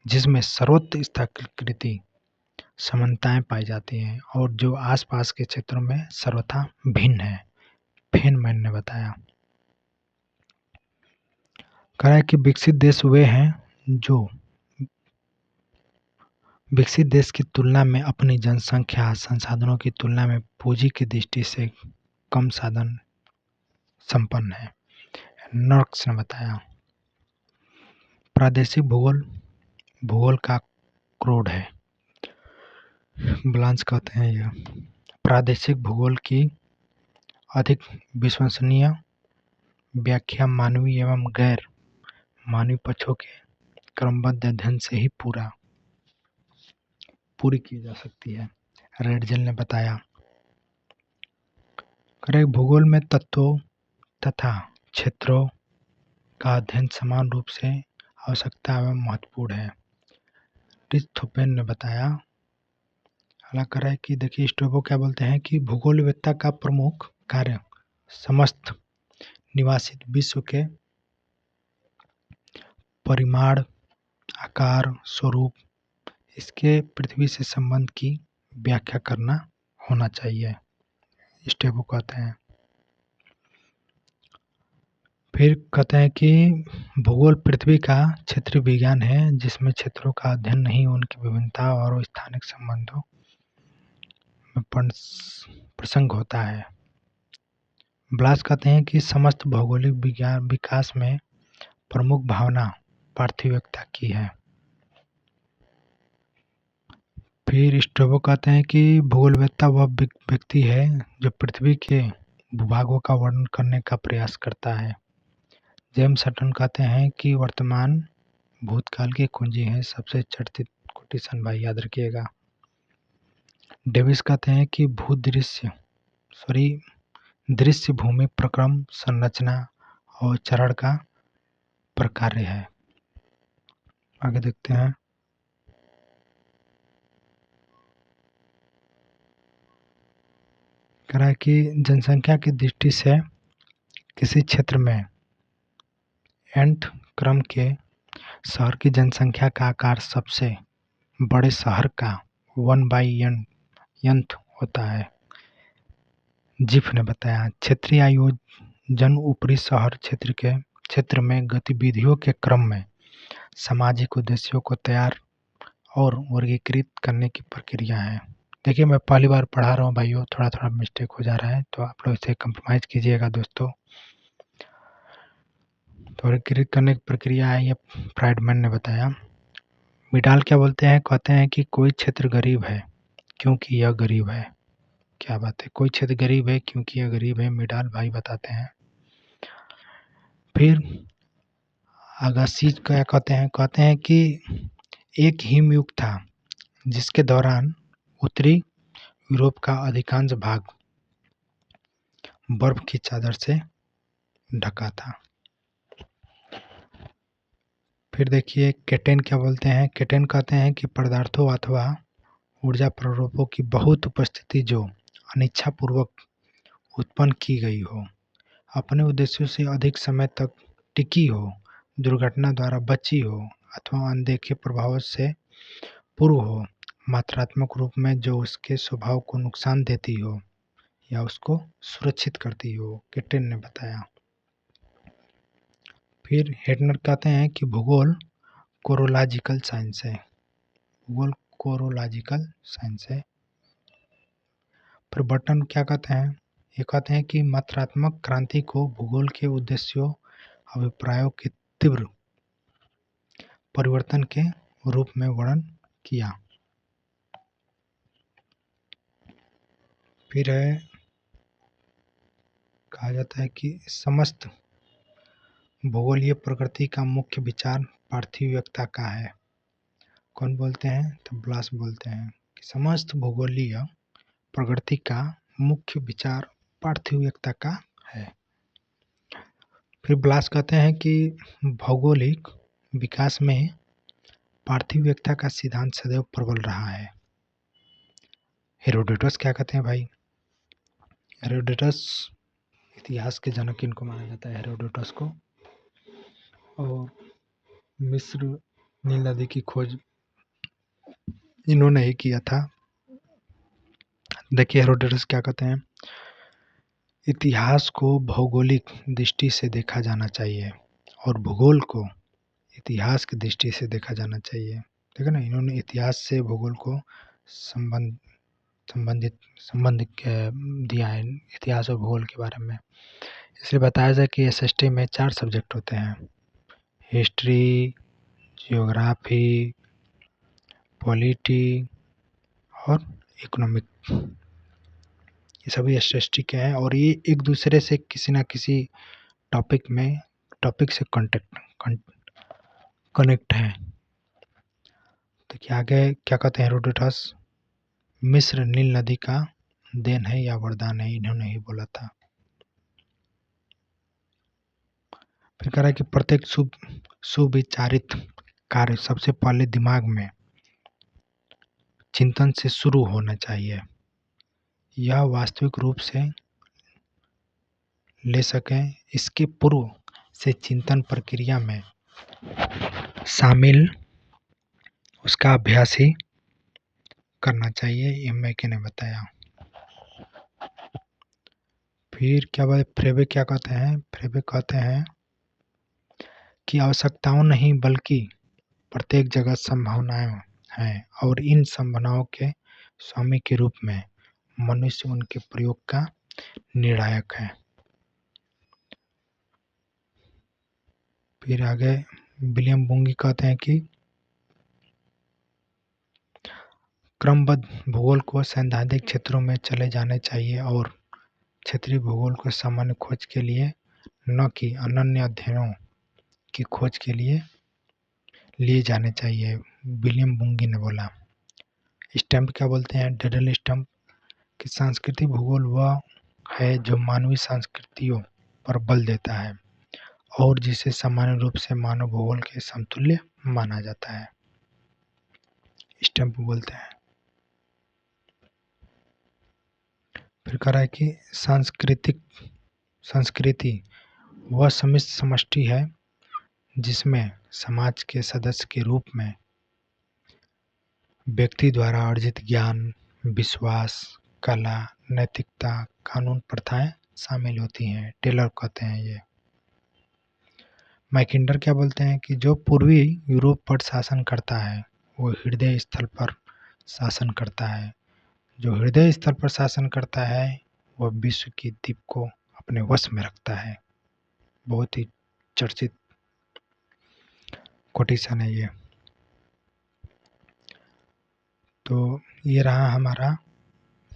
जिसमें सर्वत्र स्थाकृति समानताएं पाई जाती हैं और जो आसपास के क्षेत्रों में सर्वथा भिन्न है। फेनमैन ने बताया। कह रहा है कि विकसित देश वे हैं जो विकसित देश की तुलना में अपनी जनसंख्या संसाधनों की तुलना में पूंजी की दृष्टि से कम साधन संपन्न है। नर्क्स ने बताया। प्रादेशिक भूगोल भूगोल का क्रोध है। ब्लांच कहते हैं यह प्रादेशिक भूगोल की अधिक विश्वसनीय व्याख्या मानवीय एवं गैर मानवीय पक्षों के क्रमबद्ध अध्ययन से ही पूरी की जा सकती है। रेडजेल ने बताया। भूगोल में तत्वों तथा क्षेत्रों का अध्ययन समान रूप से आवश्यकता एवं महत्वपूर्ण है। रिस्थोपेन ने बताया। हालांकि है कि देखिए स्ट्रैबो क्या बोलते हैं कि भूगोलवेत्ता का प्रमुख कार्य समस्त निवासित विश्व के परिमाण, आकार, स्वरूप, इसके पृथ्वी से संबंध की व्याख्या करना होना चाहिए, स्टेप को कहते हैं। फिर कहते हैं कि भूगोल पृथ्वी का क्षेत्रीय विज्ञान है जिसमें क्षेत्रों का अध्ययन नहीं, उनकी विभिन्नता और स्थानिक संबंधों में प्रसंग होता है। ब्लास कहते हैं कि समस्त भौगोलिक विज्ञान विकास में प्रमुख भावना पार्थिविकता की है। फिर स्ट्रैबो कहते हैं कि भूगोलवेत्ता वह व्यक्ति है जो पृथ्वी के भूभागों का वर्णन करने का प्रयास करता है। जेम्स हटन कहते हैं कि वर्तमान भूतकाल की कुंजी है सबसे चर्चित कोटेशन, भाई याद रखिएगा। डेविस कहते हैं कि दृश्य भूमि प्रक्रम, संरचना और चरण का प्रकार्य है। आगे देखते हैं। कह रहा है कि जनसंख्या की दृष्टि से किसी क्षेत्र में nth क्रम के शहर की जनसंख्या का आकार सबसे बड़े शहर का 1/nth होता है। जिफ ने बताया क्षेत्रीय आयोजन ऊपरी शहर क्षेत्र में गतिविधियों के क्रम में सामाजिक उद्देश्यों को तैयार और वर्गीकृत करने की प्रक्रिया है। देखिए मैं पहली बार पढ़ा रहा हूँ भाइयों, थोड़ा थोड़ा मिस्टेक हो जा रहा है तो आप लोग इसे कंप्रोमाइज़ कीजिएगा दोस्तों। तो वर्गीकृत करने की प्रक्रिया है, ये फ्राइडमैन ने बताया। मिडाल क्या बोलते हैं, कहते हैं कि कोई क्षेत्र गरीब है क्योंकि यह गरीब है। क्या बात है, कोई क्षेत्र गरीब है क्योंकि यह गरीब है, मिडाल भाई बताते हैं। फिर अगासिज क्या कहते हैं कि एक हिमयुग था जिसके दौरान उत्तरी यूरोप का अधिकांश भाग बर्फ की चादर से ढका था। फिर देखिए केटेन क्या बोलते हैं, केटेन कहते हैं कि पदार्थों अथवा ऊर्जा प्रारूपों की बहुत उपस्थिति जो अनिच्छापूर्वक उत्पन्न की गई हो, अपने उद्देश्यों से अधिक समय तक टिकी हो, दुर्घटना द्वारा बची हो अथवा अनदेखे प्रभाव से पूर्व हो, मात्रात्मक रूप में जो उसके स्वभाव को नुकसान देती हो या उसको सुरक्षित करती हो, केटेन ने बताया। फिर हेटनर कहते हैं कि भूगोल कोरोलॉजिकल साइंस है। भूगोल कोरोलॉजिकल साइंस है। फिर बर्टन क्या कहते हैं, ये कहते हैं कि मात्रात्मक क्रांति को भूगोल के उद्देश्यों अभिप्रायों के तीव्र परिवर्तन के रूप में वर्णन किया। फिर है कहा जाता है कि समस्त भूगोलीय प्रकृति का मुख्य विचार पार्थिविकता का है। कौन बोलते हैं, तो ब्लास बोलते हैं कि समस्त भूगोलीय प्रकृति का मुख्य विचार पार्थिविकता का है। फिर ब्लास कहते हैं कि भौगोलिक विकास में पार्थिविकता का सिद्धांत सदैव प्रबल रहा है। हेरोडोटस क्या कहते हैं भाई, हेरोडोटस इतिहास के जनक इनको माना जाता है, हेरोडोटस को। और मिस्र नील नदी की खोज इन्होंने ही किया था। देखिए हेरोडोटस क्या कहते हैं, इतिहास को भौगोलिक दृष्टि से देखा जाना चाहिए और भूगोल को इतिहास की दृष्टि से देखा जाना चाहिए। ठीक है ना, इन्होंने इतिहास से भूगोल को संबंध दिया है, इतिहास और भूगोल के बारे में। इसलिए बताया जाए कि एसएसटी में 4 सब्जेक्ट होते हैं, हिस्ट्री, जियोग्राफी, पॉलिटी और इकोनॉमिक। ये सभी एसएसटी के हैं और ये एक दूसरे से किसी ना किसी टॉपिक से कनेक्ट हैं। तो क्या आगे क्या कहते हैं हेरोडोटस, मिस्र नील नदी का देन है या वरदान है, इन्होंने ही बोला था। फिर कह रहा है कि प्रत्येक सुविचारित कार्य सबसे पहले दिमाग में चिंतन से शुरू होना चाहिए। यह वास्तविक रूप से ले सकें इसके पूर्व से चिंतन प्रक्रिया में शामिल उसका अभ्यास ही करना चाहिए, ये मैके ने बताया। फिर क्या बात फ्रेबे क्या कहते हैं? फ्रेबे कहते हैं कि आवश्यकताओं नहीं बल्कि प्रत्येक जगह संभावनाएं हैं और इन संभावनाओं के स्वामी के रूप में मनुष्य उनके प्रयोग का निर्णायक है। फिर आगे विलियम बुंगी कहते हैं कि क्रमबद्ध भूगोल को सैद्धांतिक क्षेत्रों में चले जाने चाहिए और क्षेत्रीय भूगोल को सामान्य खोज के लिए न कि अनन्य अध्ययनों की खोज के लिए जाने चाहिए, विलियम बुंगी ने बोला। स्टम्प क्या बोलते हैं? डडल स्टम्प कि सांस्कृतिक भूगोल वह है जो मानवीय संस्कृतियों पर बल देता है और जिसे सामान्य रूप से मानव भूगोल के समतुल्य माना जाता है, स्टम्प बोलते हैं। फिर कह रहा है कि संस्कृति वह सम्मिश्र समष्टि है जिसमें समाज के सदस्य के रूप में व्यक्ति द्वारा अर्जित ज्ञान, विश्वास, कला, नैतिकता, कानून, प्रथाएं शामिल होती हैं, टेलर कहते हैं ये। मैकिंडर क्या बोलते हैं कि जो पूर्वी यूरोप पर शासन करता है वो हृदय स्थल पर शासन करता है, जो हृदय स्थल पर शासन करता है वह विश्व की दीप को अपने वश में रखता है। बहुत ही चर्चित कोटेशन है ये। तो ये रहा हमारा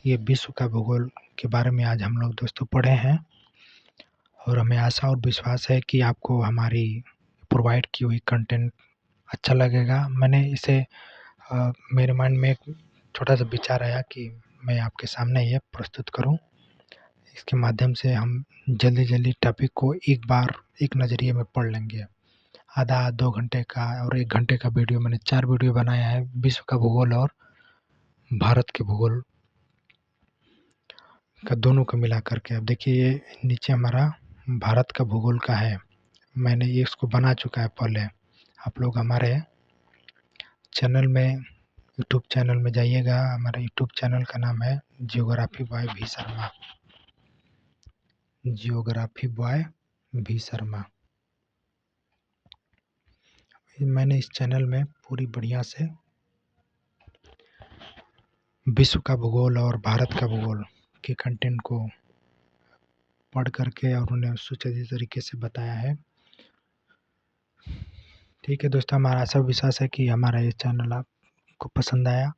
ये विश्व का भूगोल के बारे में आज हम लोग दोस्तों पढ़े हैं और हमें आशा और विश्वास है कि आपको हमारी प्रोवाइड की हुई कंटेंट अच्छा लगेगा। मैंने इसे मेरे माइंड में एक छोटा सा विचार आया कि मैं आपके सामने ये प्रस्तुत करूं। इसके माध्यम से हम जल्दी टॉपिक को एक बार एक नज़रिए में पढ़ लेंगे। आधा 2 घंटे का और 1 घंटे का वीडियो मैंने 4 वीडियो बनाया है विश्व का भूगोल और भारत के भूगोल का दोनों को मिला करके। अब देखिए ये नीचे हमारा भारत का भूगोल का है, मैंने ये इसको बना चुका है पहले। आप लोग हमारे चैनल में यूट्यूब चैनल में जाइएगा, हमारे यूट्यूब चैनल का नाम है जियोग्राफी बॉय भी शर्मा, जियोग्राफी बॉय भी शर्मा। मैंने इस चैनल में पूरी बढ़िया से विश्व का भूगोल और भारत का भूगोल के कंटेंट को पढ़ करके और उन्हें सुचारू तरीके से बताया है। ठीक है दोस्तों, हमारा आशा विश्वास है कि हमारा ये चैनल आपको पसंद आया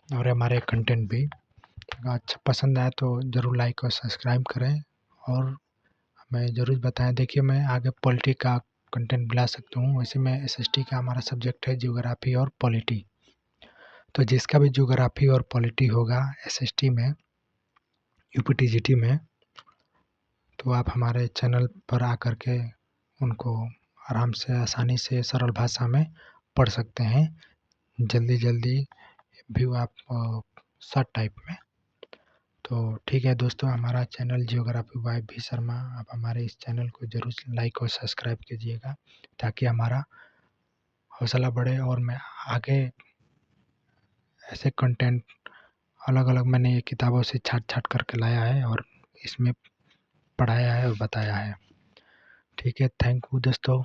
और हमारे कंटेंट भी अच्छा पसंद आया तो ज़रूर लाइक और सब्सक्राइब करें और हमें ज़रूर बताएं। देखिए मैं आगे पॉलिटी का कंटेंट ला सकता हूँ, वैसे मैं एसएसटी का हमारा सब्जेक्ट है जियोग्राफी और पॉलिटी, तो जिसका भी जियोग्राफी और पॉलिटी होगा एसएसटी में, यूपीटीजीटी में, तो आप हमारे चैनल पर आकर के उनको आराम से आसानी से सरल भाषा में पढ़ सकते हैं, जल्दी भी आप शॉर्ट टाइप में। तो ठीक है दोस्तों, हमारा चैनल जियोग्राफी बाय भी शर्मा, आप हमारे इस चैनल को ज़रूर लाइक और सब्सक्राइब कीजिएगा ताकि हमारा हौसला बढ़े और मैं आगे ऐसे कंटेंट अलग मैंने ये किताबों से छाट करके लाया है और इसमें पढ़ाया है और बताया है। ठीक है, थैंक यू दोस्तों,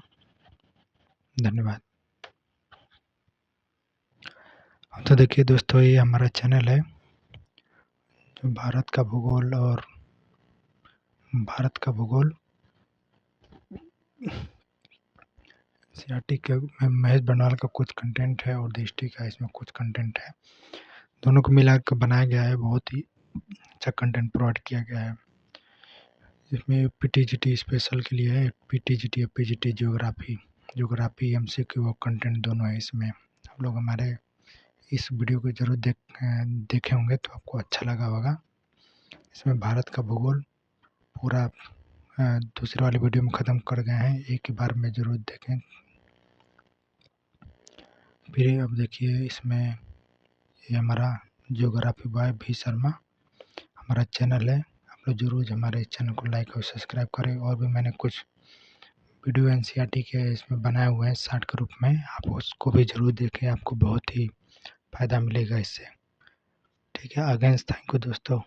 धन्यवाद। तो देखिए दोस्तों ये हमारा चैनल है जो भारत का भूगोल और भारत का भूगोल सीआरटी के महेश बंडाल का कुछ कंटेंट है और दृष्टि का इसमें कुछ कंटेंट है, दोनों को मिला कर बनाया गया है। बहुत ही अच्छा कंटेंट प्रोवाइड किया गया है। इसमें पीटीजीटी स्पेशल के लिए है, पीटीजीटी और पीजीटी ज्योग्राफी एमसीक्यू और कंटेंट दोनों है इसमें। आप लोग हमारे इस वीडियो को ज़रूर देखे होंगे तो आपको अच्छा लगा होगा। इसमें भारत का भूगोल पूरा दूसरे वाले वीडियो में ख़त्म कर गए हैं, एक ही बार में ज़रूर देखें। फिर अब देखिए इसमें ये हमारा जियोग्राफी बॉय भी शर्मा हमारा चैनल है, आप लोग ज़रूर हमारे चैनल को लाइक और सब्सक्राइब करें। और भी मैंने कुछ वीडियो एनसीईआरटी के इसमें बनाए हुए हैं शॉर्ट के रूप में, आप उसको भी ज़रूर देखें, आपको बहुत ही फ़ायदा मिलेगा इससे। ठीक है, अगेन थैंक यू दोस्तों।